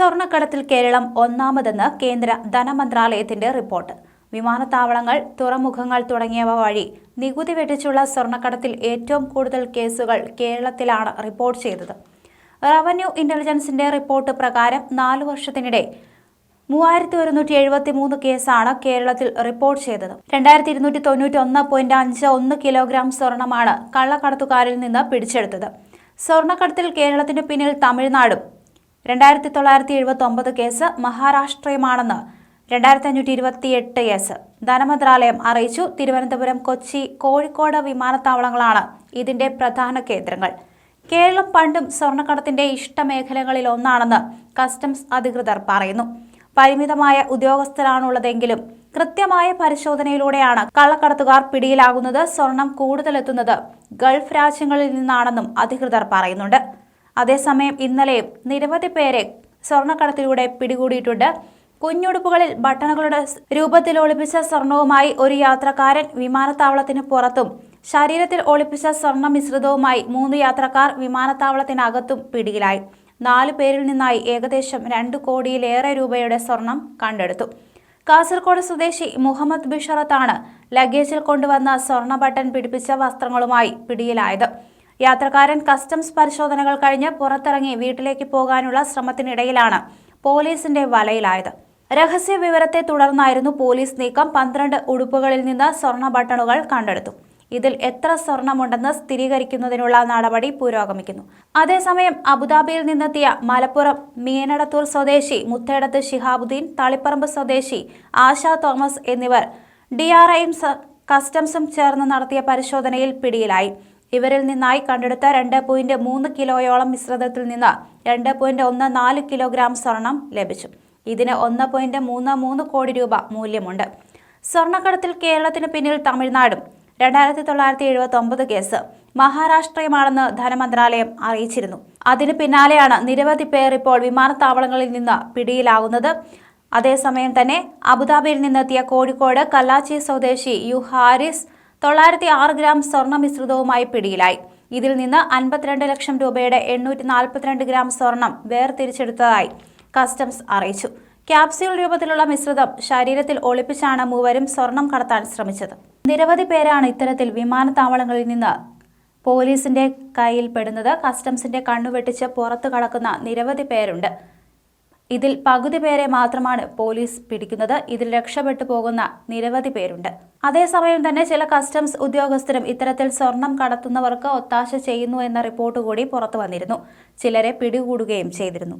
സ്വർണ്ണക്കടത്തിൽ കേരളം ഒന്നാമതെന്ന് കേന്ദ്ര ധനമന്ത്രാലയത്തിന്റെ റിപ്പോർട്ട്. വിമാനത്താവളങ്ങൾ, തുറമുഖങ്ങൾ തുടങ്ങിയവ വഴി നികുതി വെട്ടിച്ചുള്ള സ്വർണ്ണക്കടത്തിൽ ഏറ്റവും കൂടുതൽ കേസുകൾ കേരളത്തിലാണ് റിപ്പോർട്ട് ചെയ്തത്. റവന്യൂ ഇന്റലിജൻസിന്റെ റിപ്പോർട്ട് പ്രകാരം 4 വർഷത്തിനിടെ 3173 കേസാണ് കേരളത്തിൽ റിപ്പോർട്ട് ചെയ്തത്. 2291.51 കിലോഗ്രാം സ്വർണമാണ് കള്ളക്കടത്തുകാരിൽ നിന്ന് പിടിച്ചെടുത്തത്. സ്വർണ്ണക്കടത്തിൽ കേരളത്തിന് പിന്നിൽ തമിഴ്നാടും 2979 കേസ്, മഹാരാഷ്ട്രയുമാണെന്ന് 2528 കേസ് ധനമന്ത്രാലയം അറിയിച്ചു. തിരുവനന്തപുരം, കൊച്ചി, കോഴിക്കോട് വിമാനത്താവളങ്ങളാണ് ഇതിന്റെ പ്രധാന കേന്ദ്രങ്ങൾ. കേരളം പണ്ടും സ്വർണ്ണക്കടത്തിന്റെ ഇഷ്ടമേഖലകളിൽ ഒന്നാണെന്ന് കസ്റ്റംസ് അധികൃതർ പറയുന്നു. പരിമിതമായ ഉദ്യോഗസ്ഥരാണുള്ളതെങ്കിലും കൃത്യമായ പരിശോധനയിലൂടെയാണ് കള്ളക്കടത്തുകാർ പിടിയിലാകുന്നത്. സ്വർണം കൂടുതലെത്തുന്നത് ഗൾഫ് രാജ്യങ്ങളിൽ നിന്നാണെന്നും അധികൃതർ പറയുന്നുണ്ട്. അതേസമയം ഇന്നലെയും നിരവധി പേരെ സ്വർണ്ണക്കടത്തിലൂടെ പിടികൂടിയിട്ടുണ്ട്. കുഞ്ഞുടുപ്പുകളിൽ ബട്ടണുകളുടെ രൂപത്തിൽ ഒളിപ്പിച്ച സ്വർണവുമായി ഒരു യാത്രക്കാരൻ, വിമാനത്താവളത്തിന് പുറത്തും ശരീരത്തിൽ ഒളിപ്പിച്ച സ്വർണ്ണ മിശ്രിതവുമായി 3 യാത്രക്കാർ വിമാനത്താവളത്തിനകത്തും പിടിയിലായി. 4 പേരിൽ നിന്നായി ഏകദേശം 2 കോടിയിലേറെ രൂപയുടെ സ്വർണം കണ്ടെടുത്തു. കാസർഗോഡ് സ്വദേശി മുഹമ്മദ് ബിഷറത്താണ് ലഗേജിൽ കൊണ്ടുവന്ന സ്വർണ്ണ ബട്ടൺ പിടിപ്പിച്ച വസ്ത്രങ്ങളുമായി പിടിയിലായത്. യാത്രക്കാരൻ കസ്റ്റംസ് പരിശോധനകൾ കഴിഞ്ഞ് പുറത്തിറങ്ങി വീട്ടിലേക്ക് പോകാനുള്ള ശ്രമത്തിനിടയിലാണ് പോലീസിന്റെ വലയിലായത്. രഹസ്യ വിവരത്തെ തുടർന്നായിരുന്നു പോലീസ് നീക്കം. 12 ഉടുപ്പുകളിൽ നിന്ന് സ്വർണ്ണ ബട്ടണുകൾ കണ്ടെടുത്തു. ഇതിൽ എത്ര സ്വർണമുണ്ടെന്ന് സ്ഥിരീകരിക്കുന്നതിനുള്ള നടപടി പുരോഗമിക്കുന്നു. അതേസമയം അബുദാബിയിൽ നിന്നെത്തിയ മലപ്പുറം മീനടത്തൂർ സ്വദേശി മുത്തേടത്ത് ശിഹാബുദ്ദീൻ, തളിപ്പറമ്പ് സ്വദേശി ആശാ തോമസ് എന്നിവർ DRIയും കസ്റ്റംസും ചേർന്ന് നടത്തിയ പരിശോധനയിൽ പിടിയിലായി. ഇവരിൽ നിന്നായി കണ്ടെടുത്ത 2.3 കിലോയോളം മിശ്രിതത്തിൽ നിന്ന് 2.14 കിലോഗ്രാം സ്വർണം ലഭിച്ചു. ഇതിന് 1.33 കോടി രൂപ മൂല്യമുണ്ട്. സ്വർണ്ണക്കടത്തിൽ കേരളത്തിന് പിന്നിൽ തമിഴ്നാടും 2979 കേസ്, മഹാരാഷ്ട്രയുമാണെന്ന് ധനമന്ത്രാലയം അറിയിച്ചിരുന്നു. അതിന് പിന്നാലെയാണ് നിരവധി പേർ ഇപ്പോൾ വിമാനത്താവളങ്ങളിൽ നിന്ന് പിടിയിലാകുന്നത്. അതേസമയം തന്നെ അബുദാബിയിൽ നിന്നെത്തിയ കോഴിക്കോട് കല്ലാച്ചി സ്വദേശി യു ഹാരിസ് 906 ഗ്രാം സ്വർണ്ണ മിശ്രിതവുമായി പിടിയിലായി. ഇതിൽ നിന്ന് 52 ലക്ഷം രൂപയുടെ 842 ഗ്രാം സ്വർണം വേർതിരിച്ചെടുത്തതായി കസ്റ്റംസ് അറിയിച്ചു. ക്യാപ്സ്യൂൾ രൂപത്തിലുള്ള മിശ്രിതം ശരീരത്തിൽ ഒളിപ്പിച്ചാണ് മൂവരും സ്വർണം കടത്താൻ ശ്രമിച്ചത്. നിരവധി പേരാണ് ഇത്തരത്തിൽ വിമാനത്താവളങ്ങളിൽ നിന്ന് പോലീസിന്റെ കയ്യിൽപ്പെടുന്നത്. കസ്റ്റംസിന്റെ കണ്ണുവെട്ടിച്ച് പുറത്തു കടക്കുന്ന നിരവധി പേരുണ്ട്. ഇതിൽ പകുതി പേരെ മാത്രമാണ് പോലീസ് പിടിക്കുന്നത്. ഇതിൽ രക്ഷപ്പെട്ടു പോകുന്ന നിരവധി പേരുണ്ട്. അതേസമയം തന്നെ ചില കസ്റ്റംസ് ഉദ്യോഗസ്ഥരും ഇത്തരത്തിൽ സ്വർണം കടത്തുന്നവർക്ക് ഒത്താശ ചെയ്യുന്നു എന്ന റിപ്പോർട്ട് കൂടി പുറത്തു വന്നിരുന്നു. ചിലരെ പിടികൂടുകയും ചെയ്തിരുന്നു.